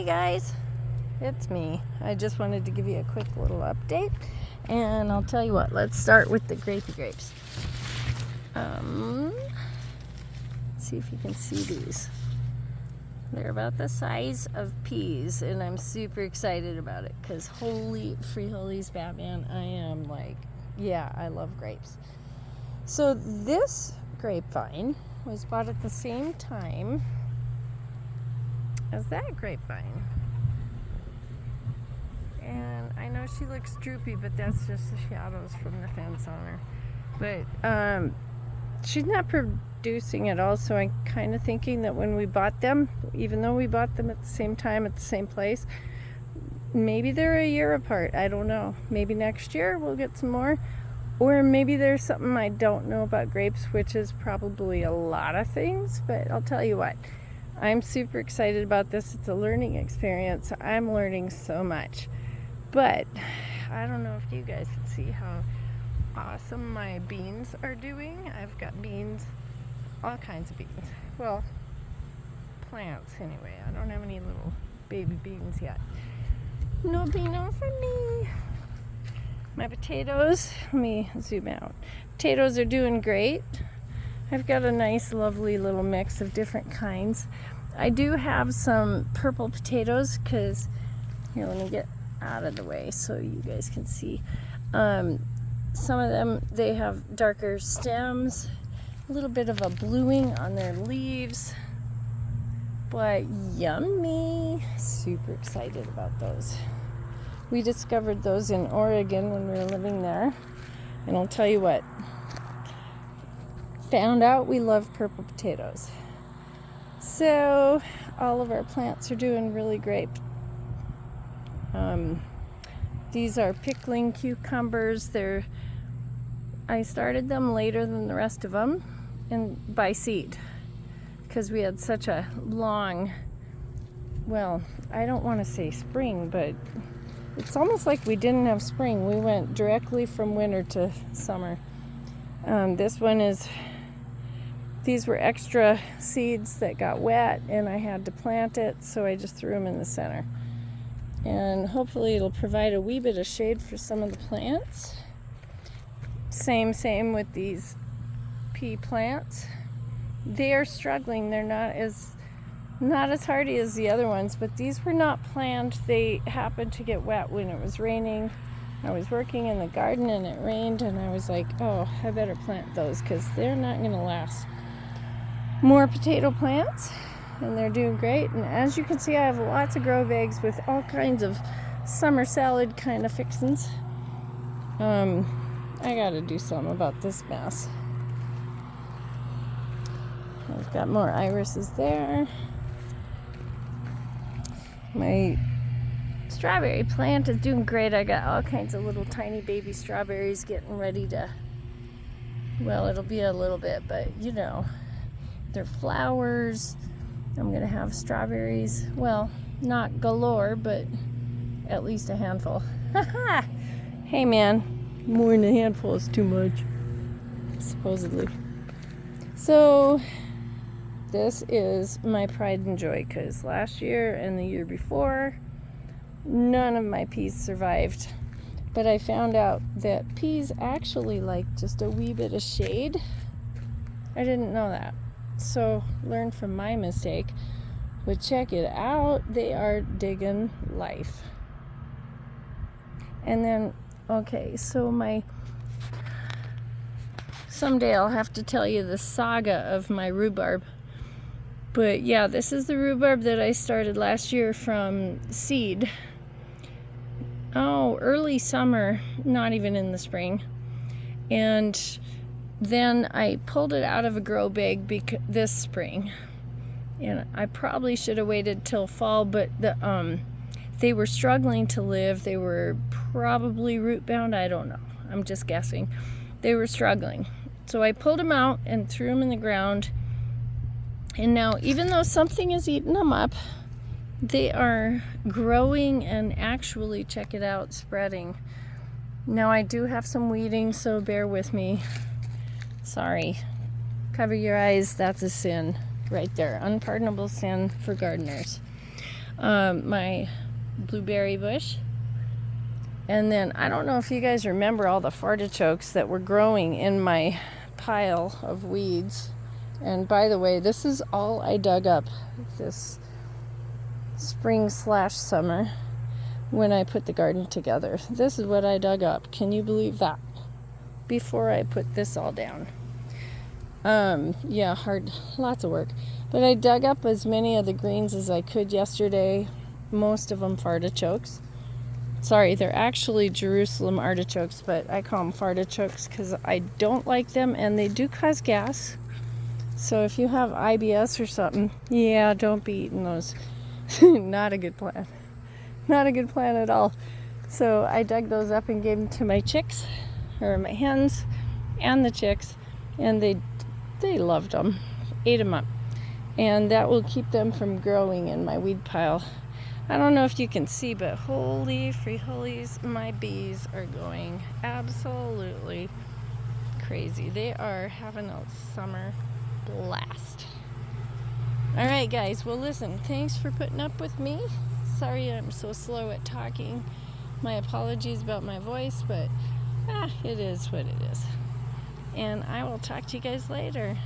Hey guys, it's me. I just wanted to give you a quick little update, and I'll tell you what, let's start with the grapey-grapes. See if you can see these. They're about the size of peas, and I'm super excited about it because holy frijoles, Batman, I am like, yeah, I love grapes. So this grapevine was bought at the same time as that grapevine. And I know she looks droopy, but that's just the shadows from the fence on her. But she's not producing at all, so I'm kind of thinking that when we bought them, even though we bought them at the same time at the same place, maybe they're a year apart. I don't know. Maybe next year we'll get some more. Or maybe there's something I don't know about grapes, which is probably a lot of things. But I'll tell you what, I'm super excited about this. It's a learning experience. I'm learning so much. But I don't know if you guys can see how awesome my beans are doing. I've got beans, all kinds of beans. Well, plants anyway. I don't have any little baby beans yet. No beano for me. My potatoes, let me zoom out. Potatoes are doing great. I've got a nice, lovely little mix of different kinds. I do have some purple potatoes because, here, let me get out of the way so you guys can see. Some of them, they have darker stems, a little bit of a bluing on their leaves, but yummy. Super excited about those. We discovered those in Oregon when we were living there, and I'll tell you what, found out we love purple potatoes. So all of our plants are doing really great. These are pickling cucumbers. I started them later than the rest of them, and by seed, because we had such a long, well, I don't want to say spring, but it's almost like we didn't have spring. We went directly from winter to summer. This one is, these were extra seeds that got wet and I had to plant it, so I just threw them in the center. And hopefully it'll provide a wee bit of shade for some of the plants. Same with these pea plants. They are struggling. They're not as hardy as the other ones, but these were not planned. They happened to get wet when it was raining. I was working in the garden and it rained, and I was like, oh, I better plant those because they're not going to last. More potato plants, and they're doing great. And as you can see, I have lots of grow bags with all kinds of summer salad kind of fixins. I got to do something about this mess. I've got more irises there. My strawberry plant is doing great. I got all kinds of little tiny baby strawberries getting ready to, well, it'll be a little bit, but you know, they're flowers. I'm going to have strawberries, well, not galore, but at least a handful. Hey man, more than a handful is too much, supposedly. So this is my pride and joy, because last year and the year before, none of my peas survived. But I found out that peas actually like just a wee bit of shade. I didn't know that. So learned from my mistake. But check it out, they are digging life. And then, okay, so someday I'll have to tell you the saga of my rhubarb. But yeah, this is the rhubarb that I started last year from seed. Oh, early summer, not even in the spring. And then I pulled it out of a grow bag this spring. And I probably should have waited till fall, but they were struggling to live. They were probably root bound. I don't know. I'm just guessing. They were struggling. So I pulled them out and threw them in the ground. And now, even though something is eating them up, they are growing and actually, check it out, spreading. Now, I do have some weeding, so bear with me. Sorry. Cover your eyes. That's a sin right there. Unpardonable sin for gardeners. my blueberry bush. And then I don't know if you guys remember all the fartichokes that were growing in my pile of weeds. And by the way, this is all I dug up this spring/summer when I put the garden together. This is what I dug up. Can you believe that? Before I put this all down. Yeah, hard, lots of work. But I dug up as many of the greens as I could yesterday. Most of them fartichokes. Sorry, they're actually Jerusalem artichokes, but I call them fartichokes because I don't like them and they do cause gas. So if you have IBS or something, yeah, don't be eating those. Not a good plan. Not a good plan at all. So I dug those up and gave them to my chicks, or my hens, and the chicks, and they loved them, ate them up. And that will keep them from growing in my weed pile. I don't know if you can see, but holy free holies, my bees are going absolutely crazy. They are having a summer blast. All right, guys. Well, listen, thanks for putting up with me. Sorry I'm so slow at talking. My apologies about my voice, but it is what it is. And I will talk to you guys later.